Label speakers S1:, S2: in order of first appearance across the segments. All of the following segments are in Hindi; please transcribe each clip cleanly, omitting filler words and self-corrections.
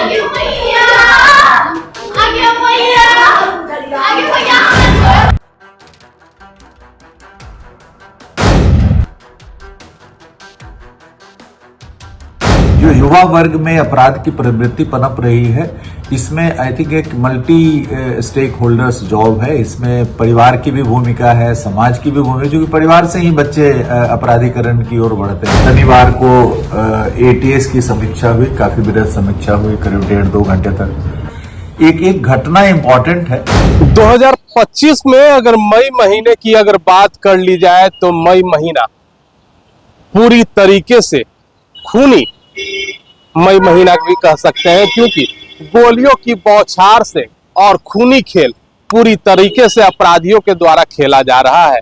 S1: आगे भैया, आगे भैया, आगे भैया।
S2: जो युवा वर्ग में अपराध की प्रवृत्ति पनप रही है, इसमें आई थिंक एक मल्टी स्टेक होल्डर्स जॉब है। इसमें परिवार की भी भूमिका है, समाज की भी भूमिका, जो कि परिवार से ही बच्चे अपराधीकरण की ओर बढ़ते हैं। शनिवार को एटीएस की समीक्षा हुई, काफी बृहद समीक्षा हुई, करीब 1.5-2 घंटे तक। एक घटना इंपॉर्टेंट है।
S3: 2025 में अगर मई महीने की अगर बात कर ली जाए तो मई महीना पूरी तरीके से खूनी मई महीना भी कह सकते हैं, क्योंकि गोलियों की बौछार से और खूनी खेल पूरी तरीके से अपराधियों के द्वारा खेला जा रहा है।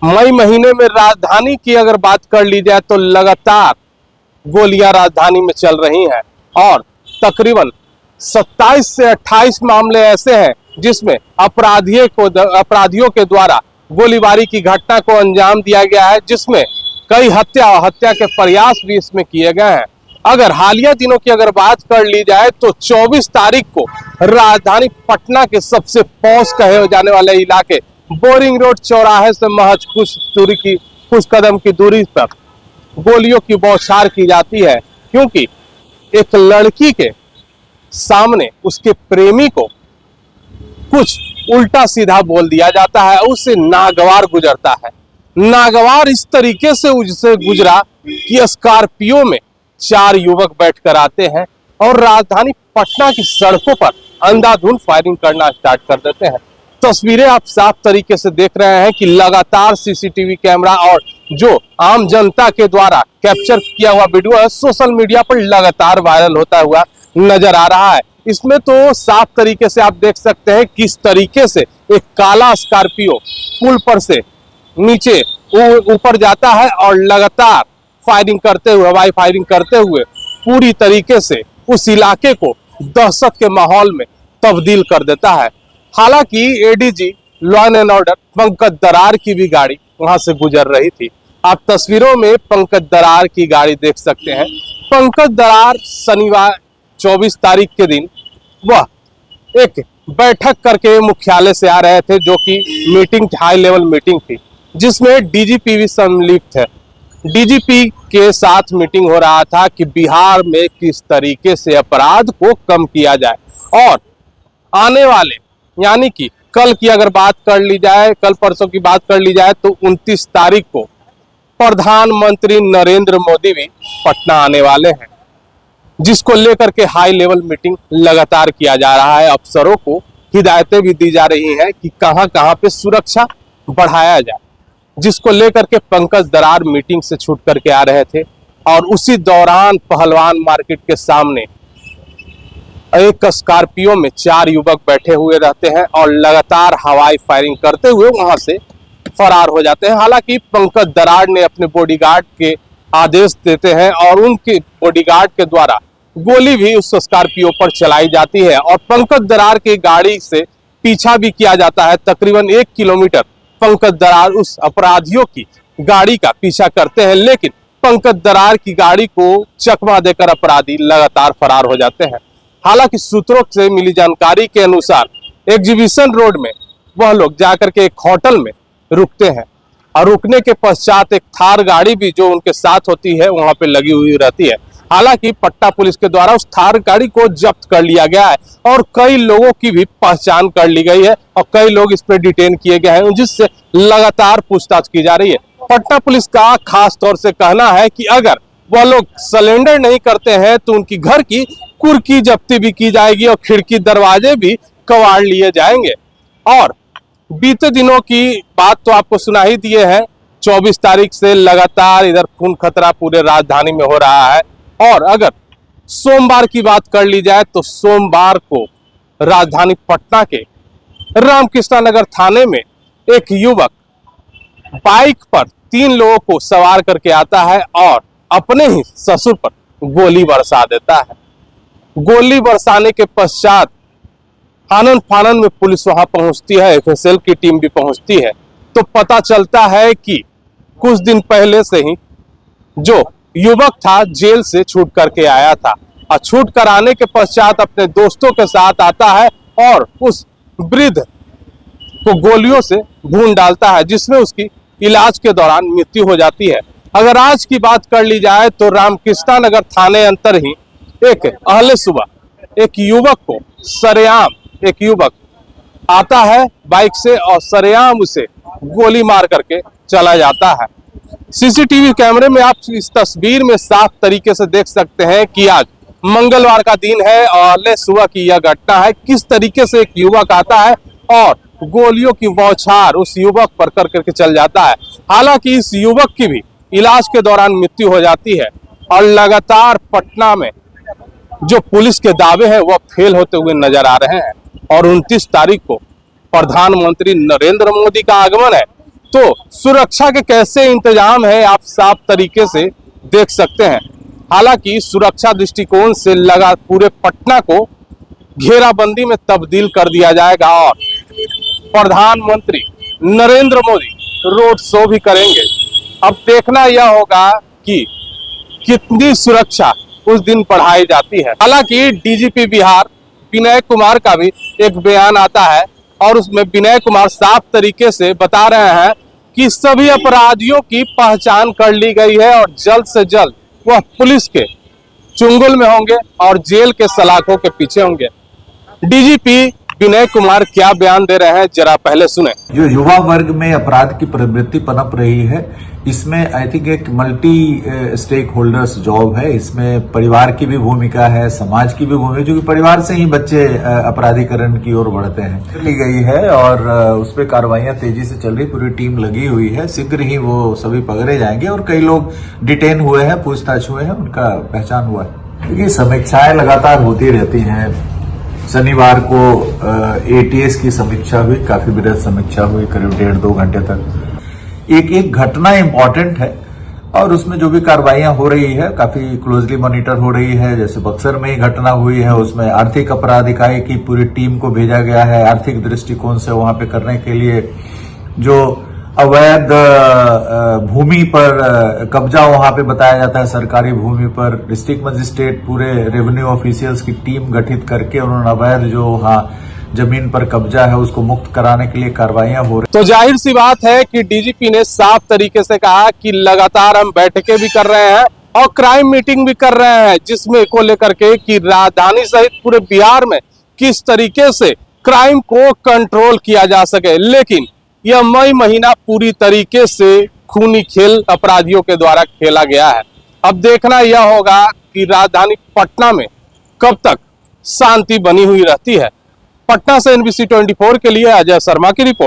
S3: मई महीने में राजधानी की अगर बात कर ली जाए तो लगातार गोलियां राजधानी में चल रही हैं और तकरीबन 27 से 28 मामले ऐसे हैं जिसमें अपराधियों के द्वारा गोलीबारी की घटना को अंजाम दिया गया है, जिसमें कई हत्या के प्रयास भी इसमें किए गए हैं। अगर हालिया दिनों की अगर बात कर ली जाए तो 24 तारीख को राजधानी पटना के सबसे पॉश कहे जाने वाले इलाके बोरिंग रोड चौराहे से महज कुछ कदम की दूरी पर गोलियों की बौछार की जाती है, क्योंकि एक लड़की के सामने उसके प्रेमी को कुछ उल्टा सीधा बोल दिया जाता है, उससे नागवार गुजरता है। नागवार इस तरीके से उससे गुजरा कि स्कॉर्पियो में 4 युवक बैठकर आते हैं और राजधानी पटना की सड़कों पर अंधाधुंध फायरिंग करना स्टार्ट कर देते हैं। तस्वीरें आप साफ तरीके से देख रहे हैं कि लगातार सीसीटीवी कैमरा और जो आम जनता के द्वारा कैप्चर किया हुआ वीडियो है सोशल मीडिया पर लगातार वायरल होता हुआ नजर आ रहा है। इसमें तो साफ तरीके से आप देख सकते हैं किस तरीके से एक काला स्कॉर्पियो पुल पर से नीचे ऊपर जाता है और लगातार फायरिंग करते हुए, हवाई फायरिंग करते हुए पूरी तरीके से उस इलाके को दहशत के माहौल में तब्दील कर देता है। हालांकि ADG law and order Pankaj दरार की भी गाड़ी वहां से गुजर रही थी। आप तस्वीरों में पंकज दरार की गाड़ी देख सकते हैं। पंकज दरार शनिवार 24 तारीख के दिन वह एक बैठक करके मुख्यालय से आ रहे थे, जो कि मीटिंग, हाई लेवल मीटिंग थी, जिसमें डीजीपी भी सम्मिलित है। डीजीपी के साथ मीटिंग हो रहा था कि बिहार में किस तरीके से अपराध को कम किया जाए और आने वाले, यानी कि कल की अगर बात कर ली जाए, कल परसों की बात कर ली जाए तो 29 तारीख को प्रधानमंत्री नरेंद्र मोदी भी पटना आने वाले हैं, जिसको लेकर के हाई लेवल मीटिंग लगातार किया जा रहा है। अफसरों को हिदायतें भी दी जा रही हैं कि कहां कहां पे सुरक्षा बढ़ाया जाए, जिसको लेकर के पंकज दरार मीटिंग से छूट करके आ रहे थे और उसी दौरान पहलवान मार्केट के सामने एक स्कॉर्पियो में 4 युवक बैठे हुए रहते हैं और लगातार हवाई फायरिंग करते हुए वहां से फरार हो जाते हैं। हालांकि पंकज दरार ने अपने बॉडीगार्ड के आदेश देते हैं और उनके बॉडीगार्ड के द्वारा गोली भी उस स्कॉर्पियो पर चलाई जाती है और पंकज दरार की गाड़ी से पीछा भी किया जाता है। तकरीबन 1 किलोमीटर पंकज दरार उस अपराधियों की गाड़ी का पीछा करते हैं, लेकिन पंकज दरार की गाड़ी को चकमा देकर अपराधी लगातार फरार हो जाते हैं। हालांकि सूत्रों से मिली जानकारी के अनुसार एग्जीबिशन रोड में वह लोग जाकर के एक होटल में रुकते हैं और रुकने के पश्चात एक थार गाड़ी भी जो उनके साथ होती है वहां पे लगी हुई रहती है। हालांकि पटना पुलिस के द्वारा उस थार गाड़ी को जब्त कर लिया गया है और कई लोगों की भी पहचान कर ली गई है और कई लोग इस पर डिटेन किए गए हैं, जिससे लगातार पूछताछ की जा रही है। पटना पुलिस का खास तौर से कहना है कि अगर वह लोग सरेंडर नहीं करते हैं तो उनकी घर की कुर्की जब्ती भी की जाएगी और खिड़की दरवाजे भी कबाड़ लिए जाएंगे। और बीते दिनों की बात तो आपको सुना ही दिए हैं, 24 तारीख से लगातार इधर खून खतरा पूरे राजधानी में हो रहा है। और अगर सोमवार की बात कर ली जाए तो सोमवार को राजधानी पटना के रामकृष्ण नगर थाने में एक युवक बाइक पर 3 लोगों को सवार करके आता है और अपने ही ससुर पर गोली बरसा देता है। गोली बरसाने के पश्चात आनन फानन में पुलिस वहां पहुंचती है, एफएसएल की टीम भी पहुंचती है, तो पता चलता है कि कुछ दिन पहले से ही जो युवक था जेल से छूट करके आया था और छूट कर आने के पश्चात अपने दोस्तों के साथ आता है और उस वृद्ध को गोलियों से भून डालता है, जिसमें उसकी इलाज के दौरान मृत्यु हो जाती है। अगर आज की बात कर ली जाए तो रामकृष्णा नगर थाने अंतर ही एक अहले सुबह एक युवक को सरेआम एक युवक आता है बाइक से और सरेआम उसे गोली मार करके चला जाता है। सीसीटीवी कैमरे में आप इस तस्वीर में साफ तरीके से देख सकते हैं कि आज मंगलवार का दिन है और अहले सुबह की यह घटना है। किस तरीके से एक युवक आता है और गोलियों की बौछार उस युवक पर कर करके चल जाता है। हालांकि इस युवक की भी इलाज के दौरान मृत्यु हो जाती है और लगातार पटना में जो पुलिस के दावे हैं वह फेल होते हुए नजर आ रहे हैं। और 29 तारीख को प्रधानमंत्री नरेंद्र मोदी का आगमन है, तो सुरक्षा के कैसे इंतजाम है आप साफ तरीके से देख सकते हैं। हालांकि सुरक्षा दृष्टिकोण से लगा पूरे पटना को घेराबंदी में तब्दील कर दिया जाएगा और प्रधानमंत्री नरेंद्र मोदी रोड शो भी करेंगे। अब देखना यह होगा कि कितनी सुरक्षा उस दिन बढ़ाई जाती है। हालांकि डीजीपी बिहार विनय कुमार का भी एक बयान आता है और उसमें विनय कुमार साफ तरीके से बता रहे हैं कि सभी अपराधियों की पहचान कर ली गई है और जल्द से जल्द वह पुलिस के चुंगल में होंगे और जेल के सलाखों के पीछे होंगे। डीजीपी विनय कुमार क्या बयान दे रहे हैं, जरा पहले सुने।
S2: जो युवा वर्ग में अपराध की प्रवृत्ति पनप रही है, इसमें आई थिंक एक मल्टी स्टेक होल्डर्स जॉब है। इसमें परिवार की भी भूमिका है, समाज की भी भूमिका, क्योंकि परिवार से ही बच्चे अपराधीकरण की ओर बढ़ते हैं। ली गई है और उस पर कार्रवाइयां तेजी से चल रही, पूरी टीम लगी हुई है। शीघ्र ही वो सभी पकड़े जाएंगे और कई लोग डिटेन हुए हैं, पूछताछ हुए हैं, उनका पहचान हुआ है। क्योंकि समीक्षाएं लगातार होती रहती हैं। शनिवार को एटीएस की समीक्षा हुई, काफी बृहद समीक्षा हुई, करीब 1.5-2 घंटे तक। एक घटना इंपॉर्टेंट है और उसमें जो भी कार्रवाइयां हो रही है काफी क्लोजली मॉनिटर हो रही है। जैसे बक्सर में ही घटना हुई है, उसमें आर्थिक अपराध इकाई की पूरी टीम को भेजा गया है आर्थिक दृष्टिकोण से वहां पे करने के लिए। जो अवैध भूमि पर कब्जा वहां पे बताया जाता है, सरकारी भूमि पर डिस्ट्रिक्ट मजिस्ट्रेट पूरे रेवेन्यू ऑफिशियल्स की टीम गठित करके उन्होंने अवैध जो वहां जमीन पर कब्जा है उसको मुक्त कराने के लिए कार्रवाइयां हो रही।
S3: तो जाहिर सी बात है कि डीजीपी ने साफ तरीके से कहा कि लगातार हम बैठकें भी कर रहे हैं और क्राइम मीटिंग भी कर रहे हैं, जिसमें को लेकर के कि राजधानी सहित पूरे बिहार में किस तरीके से क्राइम को कंट्रोल किया जा सके। लेकिन यह मई महीना पूरी तरीके से खूनी खेल अपराधियों के द्वारा खेला गया है। अब देखना यह होगा कि राजधानी पटना में कब तक शांति बनी हुई रहती है। पटना से NBC 24 के लिए अजय शर्मा की रिपोर्ट।